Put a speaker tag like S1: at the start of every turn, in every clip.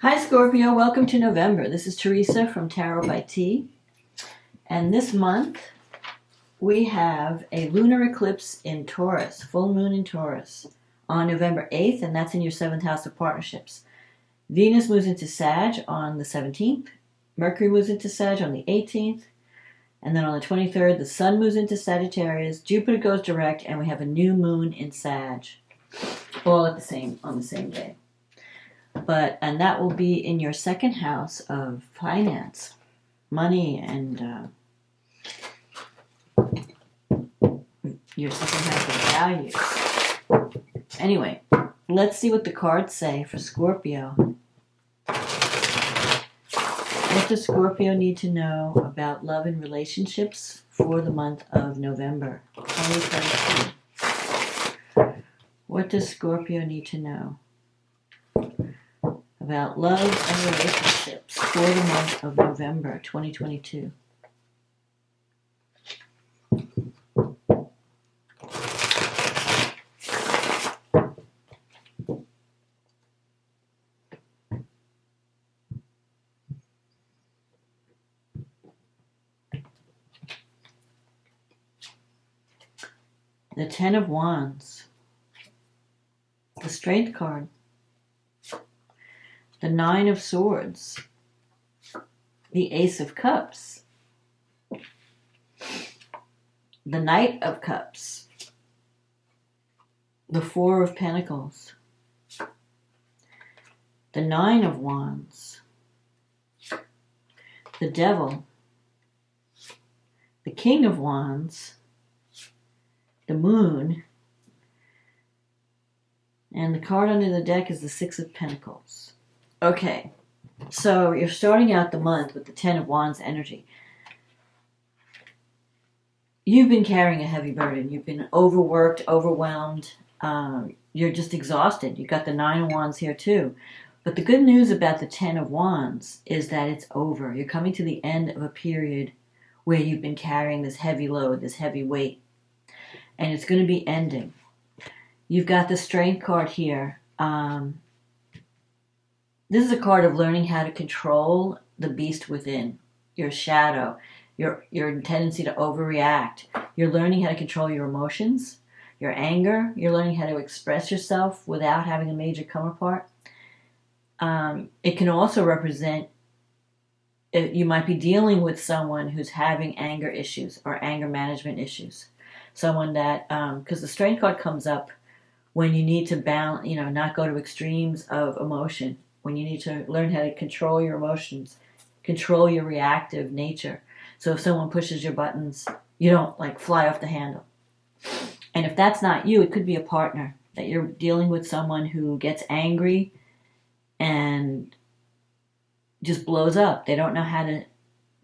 S1: Hi Scorpio, welcome to November. This is Teresa from Tarot by T. And this month we have a lunar eclipse in Taurus, full moon in Taurus, on November 8th, and that's in your 7th house of partnerships. Venus moves into Sag on the 17th, Mercury moves into Sag on the 18th, and then on the 23rd the Sun moves into Sagittarius, Jupiter goes direct, and we have a new moon in Sag, all on the same day. And that will be in your 2nd house of finance, money, and your 2nd house of values. Anyway, let's see what the cards say for Scorpio. What does Scorpio need to know about love and relationships for the month of November 2022? What does Scorpio need to know about love and relationships for the month of November 2022? The Ten of Wands, the Strength card, the Nine of Swords, the Ace of Cups, the Knight of Cups, the Four of Pentacles, the Nine of Wands, the Devil, the King of Wands, the Moon, and the card under the deck is the Six of Pentacles. Okay, so you're starting out the month with the Ten of Wands energy. You've been carrying a heavy burden. You've been overworked, overwhelmed. You're just exhausted. You've got the Nine of Wands here too. But the good news about the Ten of Wands is that it's over. You're coming to the end of a period where you've been carrying this heavy load, this heavy weight. And it's going to be ending. You've got the Strength card here. This is a card of learning how to control the beast within, your shadow, your tendency to overreact. You're learning how to control your emotions, your anger. You're learning how to express yourself without having a major come apart. It can also represent, you might be dealing with someone who's having anger issues or anger management issues. Someone that, because the Strength card comes up when you need to balance, not go to extremes of emotion, when you need to learn how to control your emotions, control your reactive nature. So if someone pushes your buttons, you don't fly off the handle. And if that's not you, it could be a partner, that you're dealing with someone who gets angry and just blows up. They don't know how to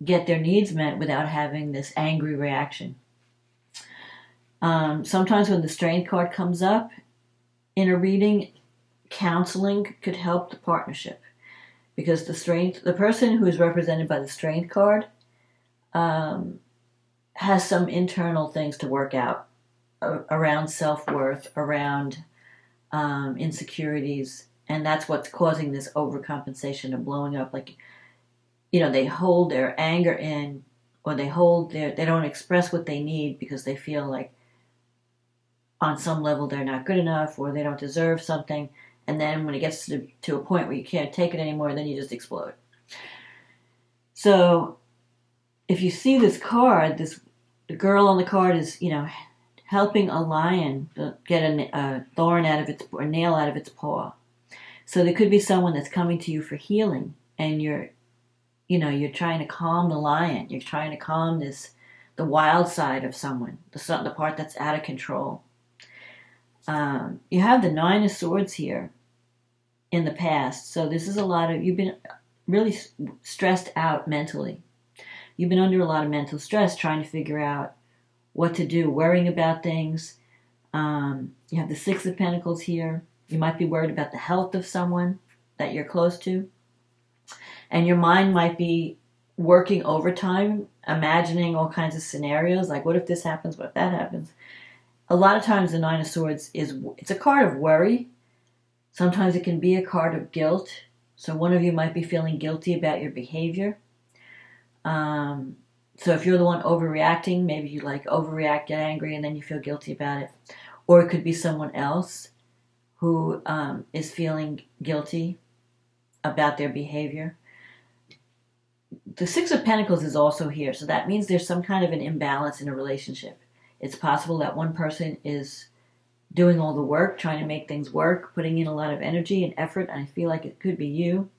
S1: get their needs met without having this angry reaction. Sometimes when the Strength card comes up in a reading, counseling could help the partnership, because the person who is represented by the Strength card has some internal things to work out around self-worth, around insecurities, and that's what's causing this overcompensation of blowing up. They hold their anger in, or they don't express what they need because they feel like on some level they're not good enough or they don't deserve something. And then when it gets to a point where you can't take it anymore, then you just explode. So if you see this card, the girl on the card is, helping a lion get a thorn out of a nail out of its paw. So there could be someone that's coming to you for healing, and you're trying to calm the lion. You're trying to calm the wild side of someone, the part that's out of control. You have the Nine of Swords here in the past. So this is you've been really stressed out mentally. You've been under a lot of mental stress trying to figure out what to do, worrying about things. You have the Six of Pentacles here. You might be worried about the health of someone that you're close to. And your mind might be working overtime, imagining all kinds of scenarios, like what if this happens, what if that happens. A lot of times the Nine of Swords it's a card of worry. Sometimes it can be a card of guilt. So one of you might be feeling guilty about your behavior. So if you're the one overreacting, maybe you like overreact, get angry, and then you feel guilty about it. Or it could be someone else who is feeling guilty about their behavior. The Six of Pentacles is also here, so that means there's some kind of an imbalance in a relationship. It's possible that one person is doing all the work, trying to make things work, putting in a lot of energy and effort, and I feel like it could be you.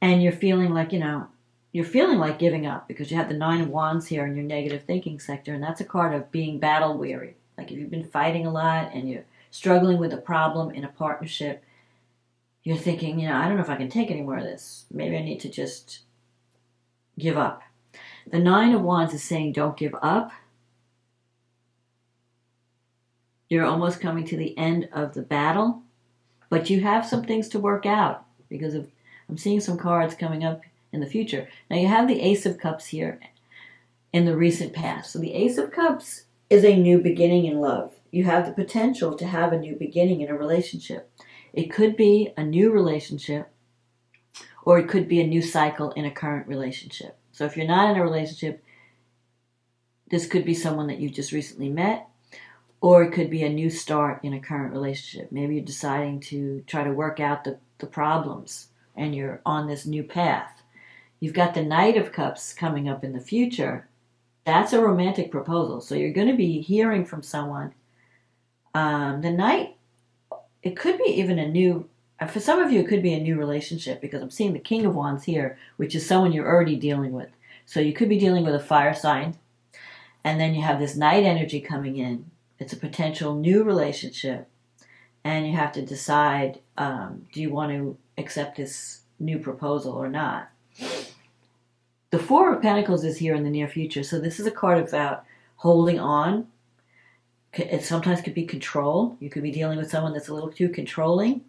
S1: And you're feeling like, you're feeling like giving up because you have the Nine of Wands here in your negative thinking sector, and that's a card of being battle weary. Like if you've been fighting a lot and you're struggling with a problem in a partnership, you're thinking, I don't know if I can take any more of this. Maybe I need to just give up. The Nine of Wands is saying don't give up. You're almost coming to the end of the battle, but you have some things to work out because I'm seeing some cards coming up in the future. Now you have the Ace of Cups here in the recent past. So the Ace of Cups is a new beginning in love. You have the potential to have a new beginning in a relationship. It could be a new relationship, or it could be a new cycle in a current relationship. So if you're not in a relationship, this could be someone that you just recently met, or it could be a new start in a current relationship. Maybe you're deciding to try to work out the problems and you're on this new path. You've got the Knight of Cups coming up in the future. That's a romantic proposal. So you're going to be hearing from someone. The Knight, it could be even a new, for some of you it could be a new relationship because I'm seeing the King of Wands here, which is someone you're already dealing with. So you could be dealing with a fire sign. And then you have this Knight energy coming in. It's a potential new relationship, and you have to decide, do you want to accept this new proposal or not? The Four of Pentacles is here in the near future, so this is a card about holding on. It sometimes could be control. You could be dealing with someone that's a little too controlling,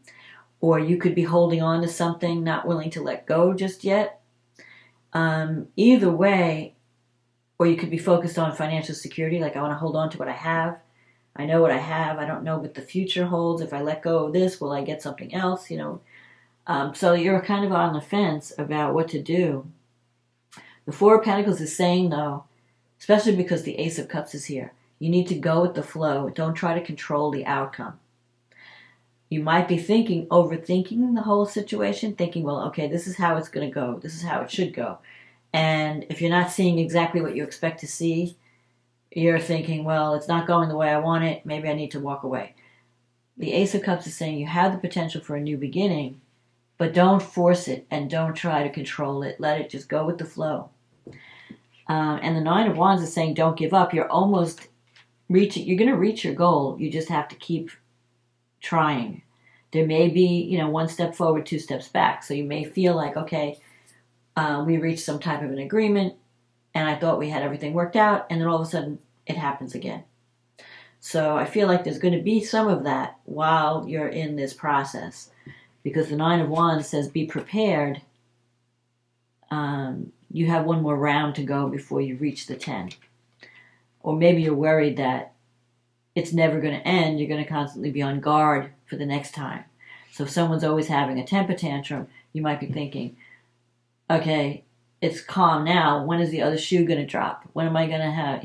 S1: or you could be holding on to something, not willing to let go just yet. Either way, or you could be focused on financial security, like I want to hold on to what I have. I know what I have. I don't know what the future holds. If I let go of this, will I get something else? So you're kind of on the fence about what to do. The Four of Pentacles is saying, though, especially because the Ace of Cups is here, you need to go with the flow. Don't try to control the outcome. You might be overthinking the whole situation, thinking, well, okay, this is how it's going to go. This is how it should go. And if you're not seeing exactly what you expect to see, you're thinking, well, it's not going the way I want it. Maybe I need to walk away. The Ace of Cups is saying you have the potential for a new beginning, but don't force it and don't try to control it. Let it just go with the flow. And the Nine of Wands is saying don't give up. You're almost reaching. You're going to reach your goal. You just have to keep trying. There may be, one step forward, two steps back. So you may feel like, okay, we reached some type of an agreement, and I thought we had everything worked out, and then all of a sudden it happens again. So I feel like there's going to be some of that while you're in this process, because the Nine of Wands says be prepared. You have one more round to go before you reach the 10. Or maybe you're worried that it's never going to end. You're going to constantly be on guard for the next time. So if someone's always having a temper tantrum, you might be thinking, okay, it's calm now. When is the other shoe going to drop? When am I going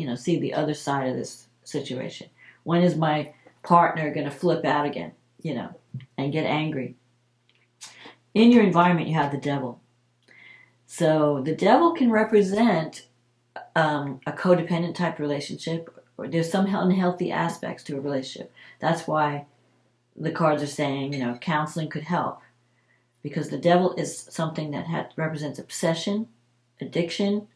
S1: to see the other side of this situation? When is my partner going to flip out again, and get angry? In your environment, you have the Devil. So the Devil can represent a codependent type relationship, or there's some unhealthy aspects to a relationship. That's why the cards are saying, counseling could help. Because the Devil is something that represents obsession, addiction.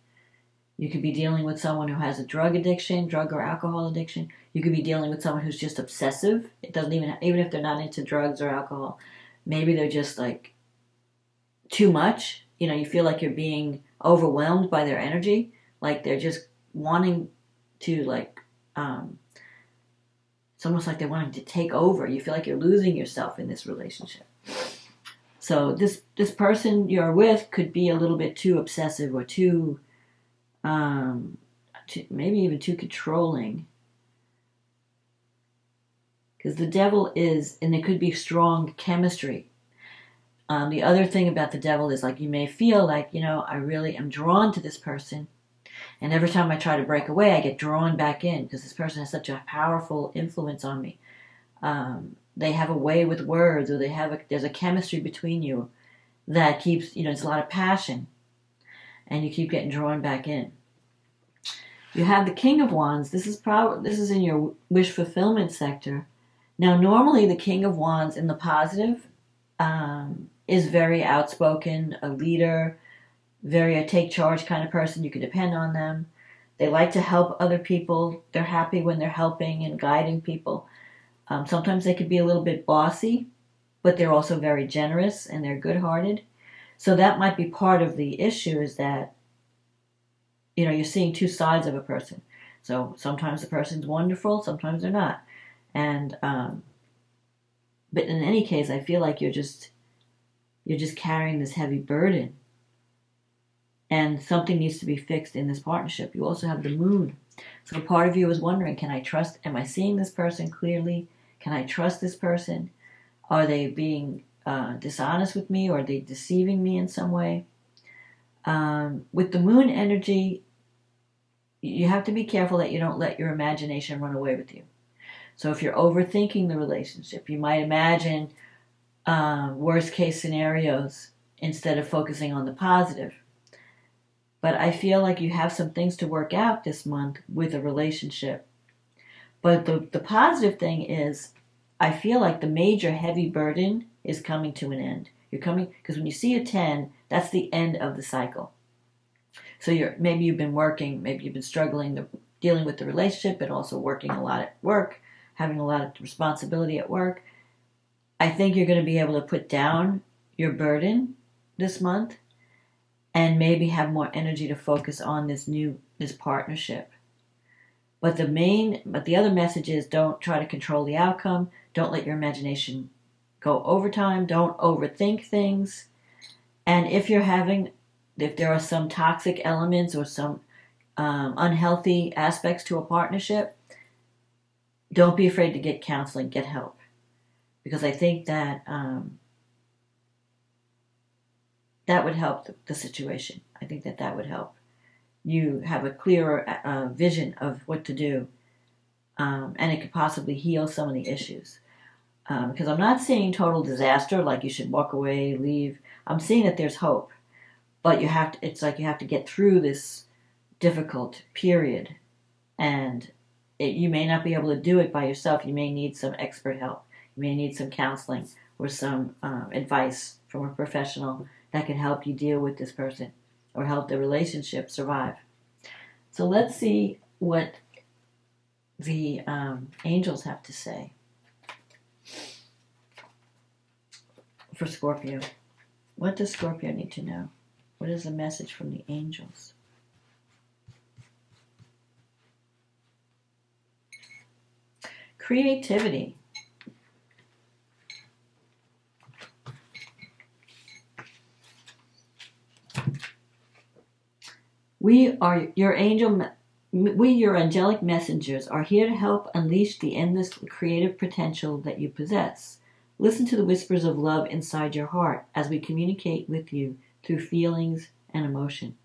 S1: You could be dealing with someone who has a drug or alcohol addiction. You could be dealing with someone who's just obsessive. It doesn't even if they're not into drugs or alcohol, maybe they're just like too much. You feel like you're being overwhelmed by their energy. Like they're just wanting to it's almost like they're wanting to take over. You feel like you're losing yourself in this relationship. So this person you're with could be a little bit too obsessive or too maybe even too controlling. Because the Devil is, and there could be strong chemistry. The other thing about the devil is like you may feel like, I really am drawn to this person. And every time I try to break away, I get drawn back in because this person has such a powerful influence on me. They have a way with words, or there's a chemistry between you that keeps, it's a lot of passion. And you keep getting drawn back in. You have the King of Wands. This is in your wish fulfillment sector. Now, normally the King of Wands in the positive is very outspoken, a leader, very a take charge kind of person. You can depend on them. They like to help other people. They're happy when they're helping and guiding people. Sometimes they could be a little bit bossy, but they're also very generous and they're good-hearted. So that might be part of the issue, is that, you're seeing two sides of a person. So sometimes the person's wonderful, sometimes they're not. And, but in any case, I feel like you're just carrying this heavy burden. And something needs to be fixed in this partnership. You also have the moon. So part of you is wondering, am I seeing this person clearly? Can I trust this person? Are they being dishonest with me, or are they deceiving me in some way? With the moon energy, you have to be careful that you don't let your imagination run away with you. So if you're overthinking the relationship, you might imagine worst case scenarios instead of focusing on the positive. But I feel like you have some things to work out this month with a relationship. But the positive thing is, I feel like the major heavy burden is coming to an end. Because when you see a 10, that's the end of the cycle. So maybe you've been struggling dealing with the relationship, but also working a lot at work, having a lot of responsibility at work. I think you're going to be able to put down your burden this month and maybe have more energy to focus on this partnership. But the other message is, don't try to control the outcome. Don't let your imagination go overtime. Don't overthink things. And if there are some toxic elements or some unhealthy aspects to a partnership, don't be afraid to get counseling, get help. Because I think that that would help the situation. I think that would help. You have a clearer vision of what to do, and it could possibly heal some of the issues. Because I'm not seeing total disaster, like you should walk away, leave. I'm seeing that there's hope, but it's like you have to get through this difficult period, and you may not be able to do it by yourself. You may need some expert help. You may need some counseling or some advice from a professional that can help you deal with this person or help the relationship survive. So let's see what the angels have to say for Scorpio. What does Scorpio need to know? What is the message from the angels? Creativity. We, your angelic messengers, are here to help unleash the endless creative potential that you possess. Listen to the whispers of love inside your heart as we communicate with you through feelings and emotion.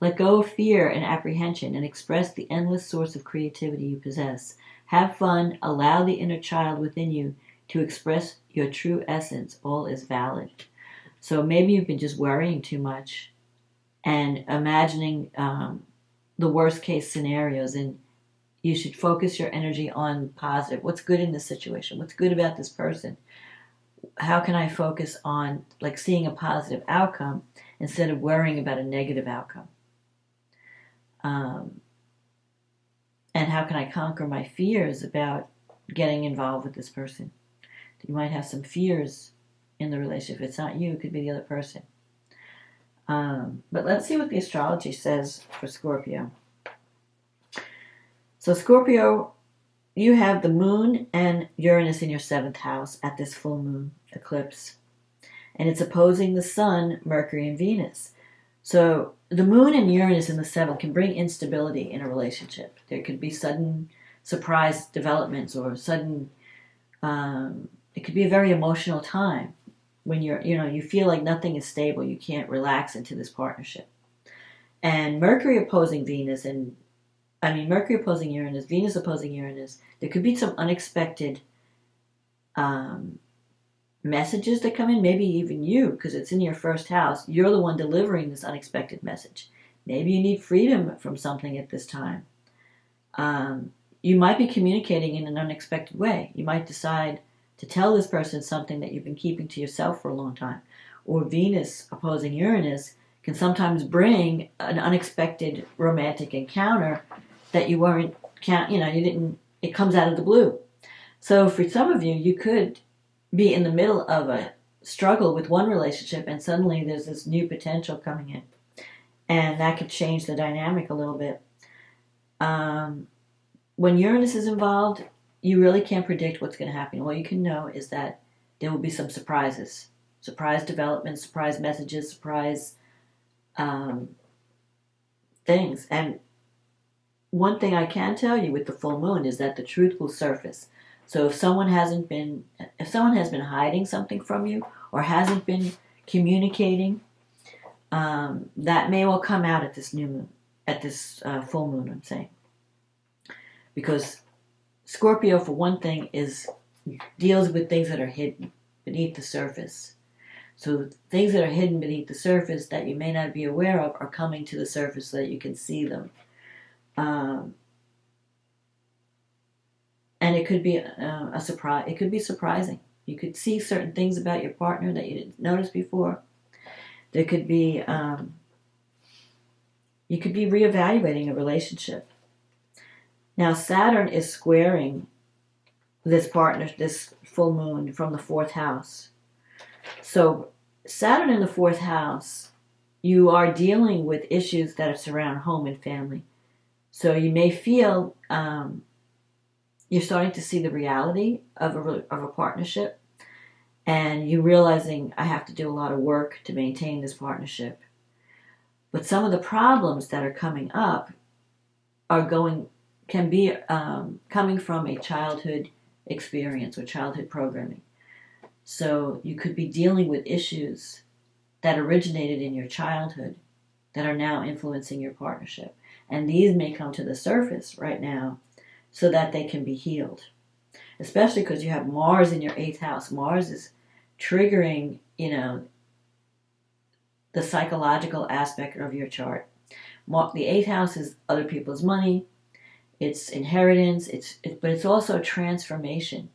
S1: Let go of fear and apprehension and express the endless source of creativity you possess. Have fun. Allow the inner child within you to express your true essence. All is valid. So maybe you've been just worrying too much and imagining the worst case scenarios, and you should focus your energy on positive. What's good in this situation? What's good about this person? How can I focus on seeing a positive outcome instead of worrying about a negative outcome? And how can I conquer my fears about getting involved with this person? You might have some fears in the relationship. If it's not you, it could be the other person. But let's see what the astrology says for Scorpio. So Scorpio, you have the moon and Uranus in your 7th house at this full moon eclipse. And it's opposing the sun, Mercury, and Venus. So the moon and Uranus in the 7th can bring instability in a relationship. There could be sudden surprise developments or sudden, it could be a very emotional time. when you feel like nothing is stable, you can't relax into this partnership. And Mercury opposing Mercury opposing Uranus, Venus opposing Uranus, there could be some unexpected messages that come in, maybe even you, because it's in your first house. You're the one delivering this unexpected message. Maybe you need freedom from something at this time. You might be communicating in an unexpected way. You might decide to tell this person something that you've been keeping to yourself for a long time. Or Venus opposing Uranus can sometimes bring an unexpected romantic encounter that you weren't, it comes out of the blue. So for some of you, you could be in the middle of a struggle with one relationship and suddenly there's this new potential coming in. And that could change the dynamic a little bit. When Uranus is involved, you really can't predict what's going to happen. All you can know is that there will be some surprises. Surprise developments, surprise messages, surprise things. And one thing I can tell you with the full moon is that the truth will surface. So if someone has been hiding something from you or hasn't been communicating, that may well come out at this new moon, at this full moon, I'm saying. Because Scorpio, for one thing, deals with things that are hidden beneath the surface. So things that are hidden beneath the surface that you may not be aware of are coming to the surface so that you can see them. And it could be a surprise. It could be surprising. You could see certain things about your partner that you didn't notice before. There could be, you could be reevaluating a relationship. Now Saturn is squaring this full moon from the 4th house. So Saturn in the 4th house, you are dealing with issues that surround home and family. So you may feel you're starting to see the reality of a partnership, and you realizing I have to do a lot of work to maintain this partnership. But some of the problems that are coming up can be coming from a childhood experience or childhood programming. So you could be dealing with issues that originated in your childhood that are now influencing your partnership. And these may come to the surface right now so that they can be healed. Especially because you have Mars in your 8th house. Mars is triggering, the psychological aspect of your chart. The 8th house is other people's money, it's inheritance, but it's also transformation.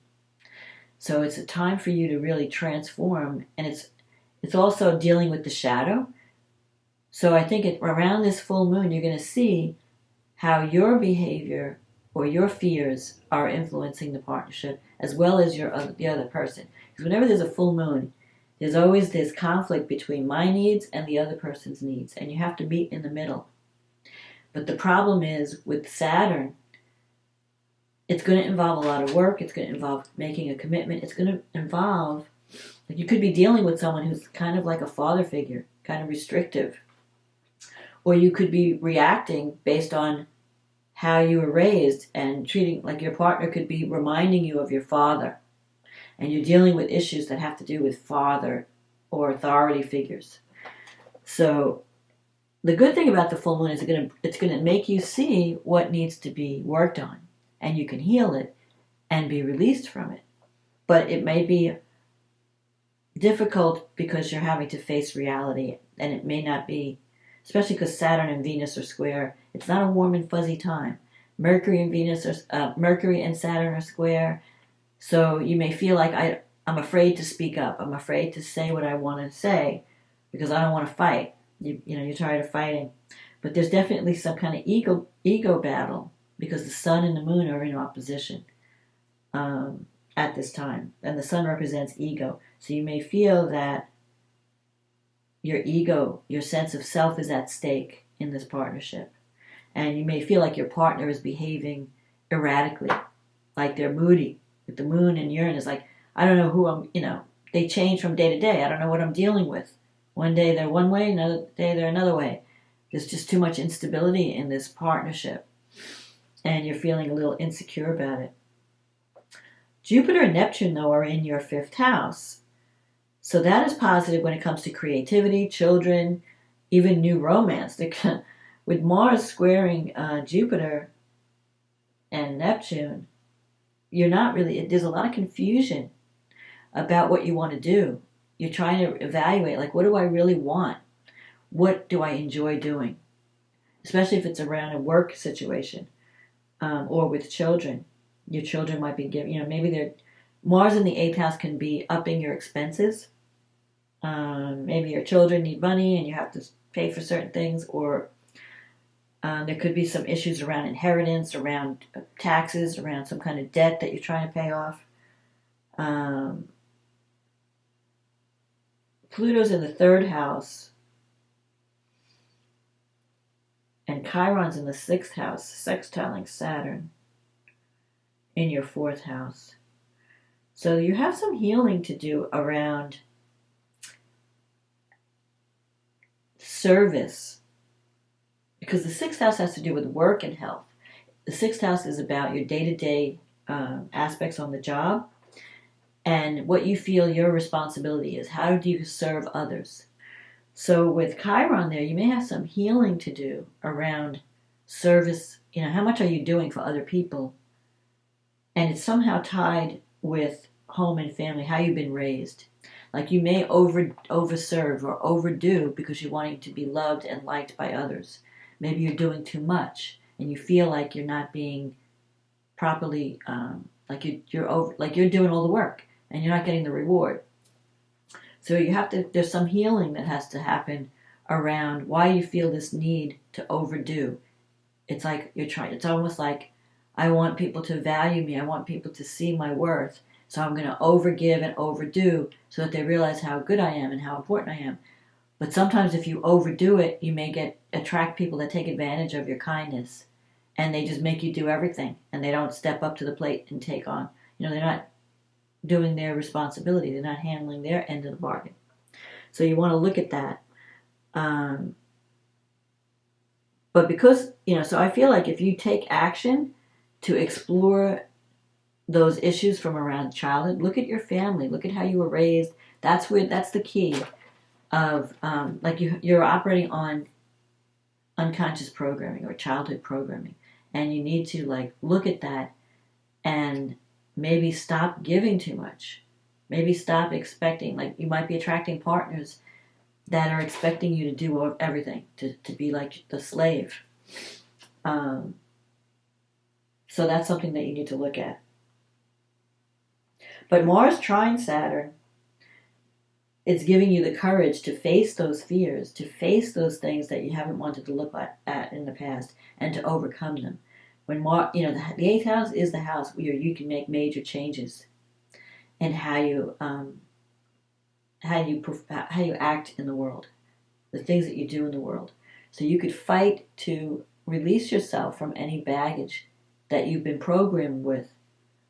S1: So it's a time for you to really transform, and it's also dealing with the shadow. So I think around this full moon, you're going to see how your behavior or your fears are influencing the partnership as well as the other person. Because whenever there's a full moon, there's always this conflict between my needs and the other person's needs, and you have to meet in the middle. But the problem is with Saturn, it's going to involve a lot of work. It's going to involve making a commitment. It's going to involve, you could be dealing with someone who's kind of like a father figure, kind of restrictive. Or you could be reacting based on how you were raised and treating, like your partner could be reminding you of your father. And you're dealing with issues that have to do with father or authority figures. So the good thing about the full moon is it's going to make you see what needs to be worked on. And you can heal it and be released from it. But it may be difficult because you're having to face reality, and it may not be, especially because Saturn and Venus are square. It's not a warm and fuzzy time. Mercury and Saturn are square, so you may feel like I'm afraid to speak up. I'm afraid to say what I want to say because I don't want to fight. You're tired of fighting, but there's definitely some kind of ego battle because the Sun and the Moon are in opposition at this time, and the Sun represents ego. So you may feel that your ego, your sense of self is at stake in this partnership. And you may feel like your partner is behaving erratically, like they're moody. With the Moon and Uranus, like, I don't know who I'm, they change from day to day. I don't know what I'm dealing with. One day they're one way, another day they're another way. There's just too much instability in this partnership. And you're feeling a little insecure about it. Jupiter and Neptune, though, are in your 5th house. So that is positive when it comes to creativity, children, even new romance. With Mars squaring Jupiter and Neptune, you're not really, there's a lot of confusion about what you want to do. You're trying to evaluate, like, what do I really want? What do I enjoy doing? Especially if it's around a work situation or with children. Your children might be giving, maybe they're, Mars in the 8th house can be upping your expenses. Maybe your children need money and you have to pay for certain things, or there could be some issues around inheritance, around taxes, around some kind of debt that you're trying to pay off. Pluto's in the 3rd house, and Chiron's in the 6th house, sextiling Saturn in your 4th house. So you have some healing to do around service, because the 6th house has to do with work and health. The 6th house is about your day-to-day aspects on the job and what you feel your responsibility is. How do you serve others? So with Chiron there, you may have some healing to do around service. How much are you doing for other people? And it's somehow tied with home and family, how you've been raised. Like you may overserve or overdo because you're wanting to be loved and liked by others. Maybe you're doing too much and you feel like you're not being properly, like you're doing all the work and you're not getting the reward. So there's some healing that has to happen around why you feel this need to overdo. It's like it's almost like, I want people to value me. I want people to see my worth. So I'm going to overgive and overdo so that they realize how good I am and how important I am. But sometimes if you overdo it, you may attract people that take advantage of your kindness. And they just make you do everything. And they don't step up to the plate and take on. They're not doing their responsibility. They're not handling their end of the bargain. So you want to look at that. But because, so I feel like if you take action to explore those issues from around childhood, look at your family, look at how you were raised. That's the key of, like you're operating on unconscious programming or childhood programming. And you need to look at that and maybe stop giving too much. Maybe stop expecting, you might be attracting partners that are expecting you to do everything, to be like the slave. So that's something that you need to look at. But Mars trine Saturn, it's giving you the courage to face those fears, to face those things that you haven't wanted to look at in the past, and to overcome them. When the 8th house is the house where you can make major changes in how you act in the world, the things that you do in the world. So you could fight to release yourself from any baggage that you've been programmed with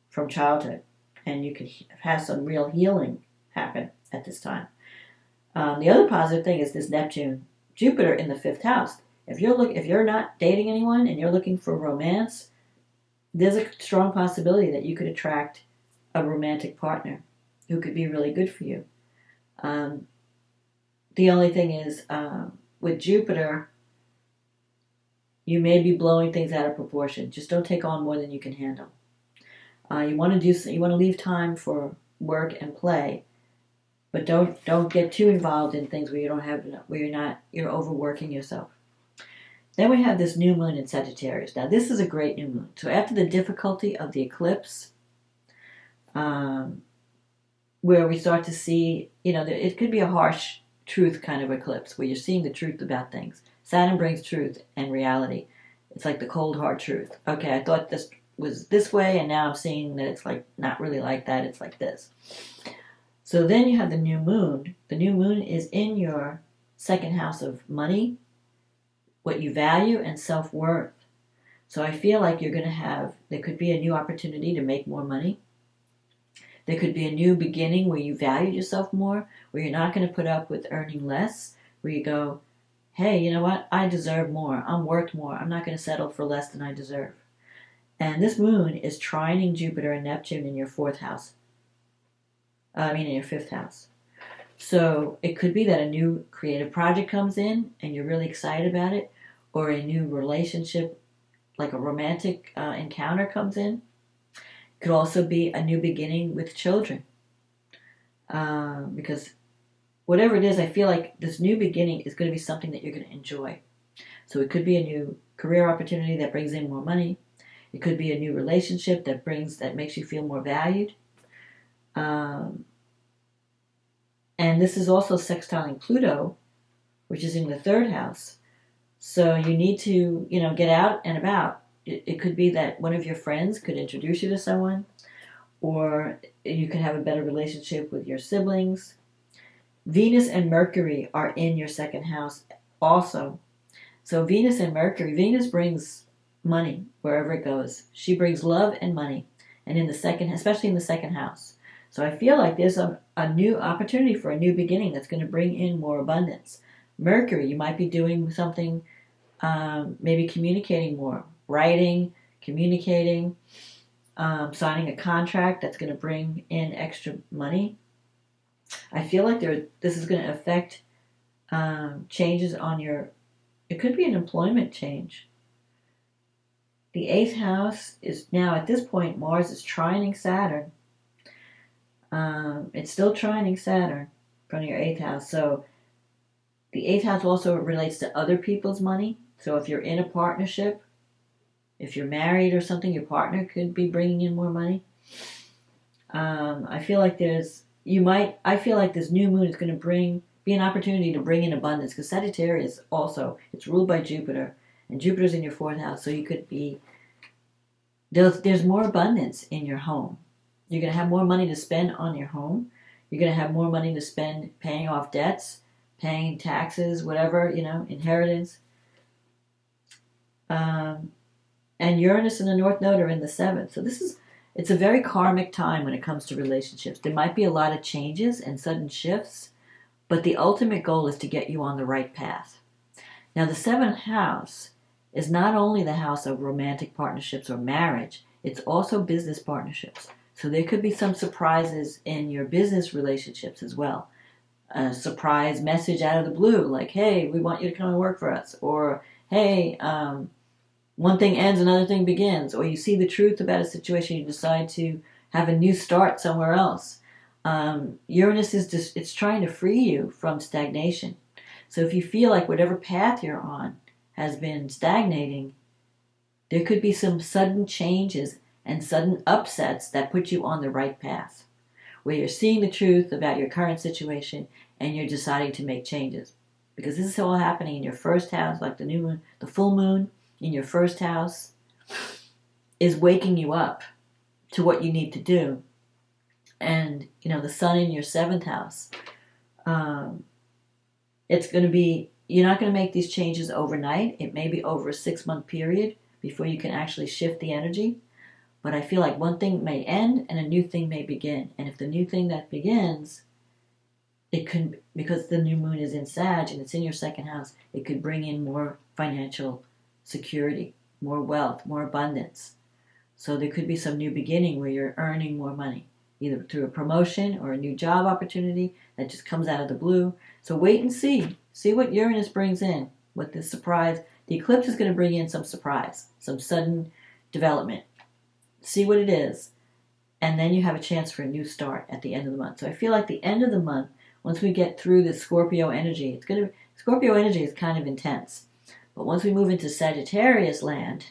S1: from childhood, and you could have some real healing happen at this time. The other positive thing is this Neptune, Jupiter in the 5th house. If you're not dating anyone and you're looking for romance, there's a strong possibility that you could attract a romantic partner who could be really good for you. The only thing is, with Jupiter, you may be blowing things out of proportion. Just don't take on more than you can handle. You want to leave time for work and play, but don't get too involved in things where you're overworking yourself. Then we have this new moon in Sagittarius. Now this is a great new moon. So after the difficulty of the eclipse, where we start to see, it could be a harsh truth kind of eclipse where you're seeing the truth about things. Saturn brings truth and reality. It's like the cold hard truth. Okay, I thought this was this way, and now I'm seeing that it's not really like that. It's like this. So then you have the new moon. The new moon is in your 2nd house of money, what you value, and self-worth. So I feel like there could be a new opportunity to make more money. There could be a new beginning where you value yourself more, where you're not going to put up with earning less, where you go, hey, you know what? I deserve more. I'm worth more. I'm not going to settle for less than I deserve. And this moon is trining Jupiter and Neptune in your 4th house. In your 5th house. So it could be that a new creative project comes in and you're really excited about it, or a new relationship, like a romantic encounter comes in. It could also be a new beginning with children. Because whatever it is, I feel like this new beginning is going to be something that you're going to enjoy. So it could be a new career opportunity that brings in more money. It could be a new relationship that makes you feel more valued. And this is also sextiling Pluto, which is in the third house. So you need to, get out and about. It could be that one of your friends could introduce you to someone, or you could have a better relationship with your siblings. Venus and Mercury are in your second house also. So Venus and Mercury, Venus brings money wherever it goes. She brings love and money, and especially in the second house. So I feel like there's a new opportunity for a new beginning that's going to bring in more abundance. Mercury, you might be doing something, maybe communicating more, writing, communicating, signing a contract that's going to bring in extra money. I feel like this is going to affect changes on it could be an employment change. The 8th house is now, at this point, Mars is trining Saturn. It's still trining Saturn from your 8th house. So the 8th house also relates to other people's money. So if you're in a partnership, if you're married or something, your partner could be bringing in more money. I feel like this new moon is going to be an opportunity to bring in abundance, because Sagittarius also, it's ruled by Jupiter, and Jupiter's in your 4th house, so you could be, there's more abundance in your home. You're going to have more money to spend on your home. You're going to have more money to spend paying off debts, paying taxes, whatever, inheritance. And Uranus and the North Node are in the 7th. So it's a very karmic time when it comes to relationships. There might be a lot of changes and sudden shifts, but the ultimate goal is to get you on the right path. Now, the 7th house is not only the house of romantic partnerships or marriage, it's also business partnerships. So there could be some surprises in your business relationships as well. A surprise message out of the blue, like, hey, we want you to come and work for us. Or, hey, one thing ends, another thing begins. Or you see the truth about a situation, you decide to have a new start somewhere else. Uranus it's trying to free you from stagnation. So if you feel like whatever path you're on has been stagnating, there could be some sudden changes and sudden upsets that put you on the right path, where you're seeing the truth about your current situation and you're deciding to make changes. Because this is all happening in your 1st house, like the new moon, the full moon in your 1st house is waking you up to what you need to do. And, the sun in your 7th house, it's going to be, you're not going to make these changes overnight. It may be over a 6-month period before you can actually shift the energy. But I feel like one thing may end and a new thing may begin. And if the new thing that begins, it could, because the new moon is in Sag and it's in your 2nd house, it could bring in more financial security, more wealth, more abundance. So there could be some new beginning where you're earning more money, either through a promotion or a new job opportunity that just comes out of the blue. So wait and see. See what Uranus brings in, what this surprise. The eclipse is going to bring in some surprise, some sudden development. See what it is. And then you have a chance for a new start at the end of the month. So I feel like the end of the month, once we get through the Scorpio energy, Scorpio energy is kind of intense. But once we move into Sagittarius land,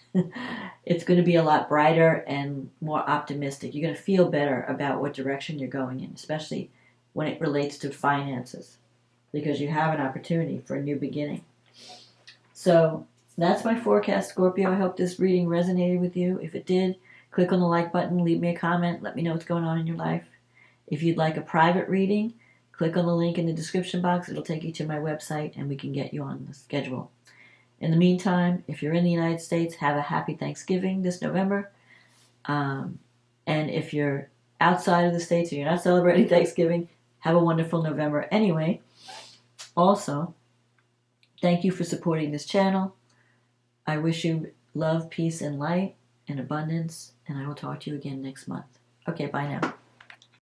S1: it's going to be a lot brighter and more optimistic. You're going to feel better about what direction you're going in, especially when it relates to finances, because you have an opportunity for a new beginning. So that's my forecast, Scorpio. I hope this reading resonated with you. If it did, click on the like button, leave me a comment, let me know what's going on in your life. If you'd like a private reading, click on the link in the description box. It'll take you to my website and we can get you on the schedule. In the meantime, if you're in the United States, have a happy Thanksgiving this November. And if you're outside of the States or you're not celebrating Thanksgiving, have a wonderful November anyway. Also, thank you for supporting this channel. I wish you love, peace, and light and abundance, and I will talk to you again next month. Okay, bye now.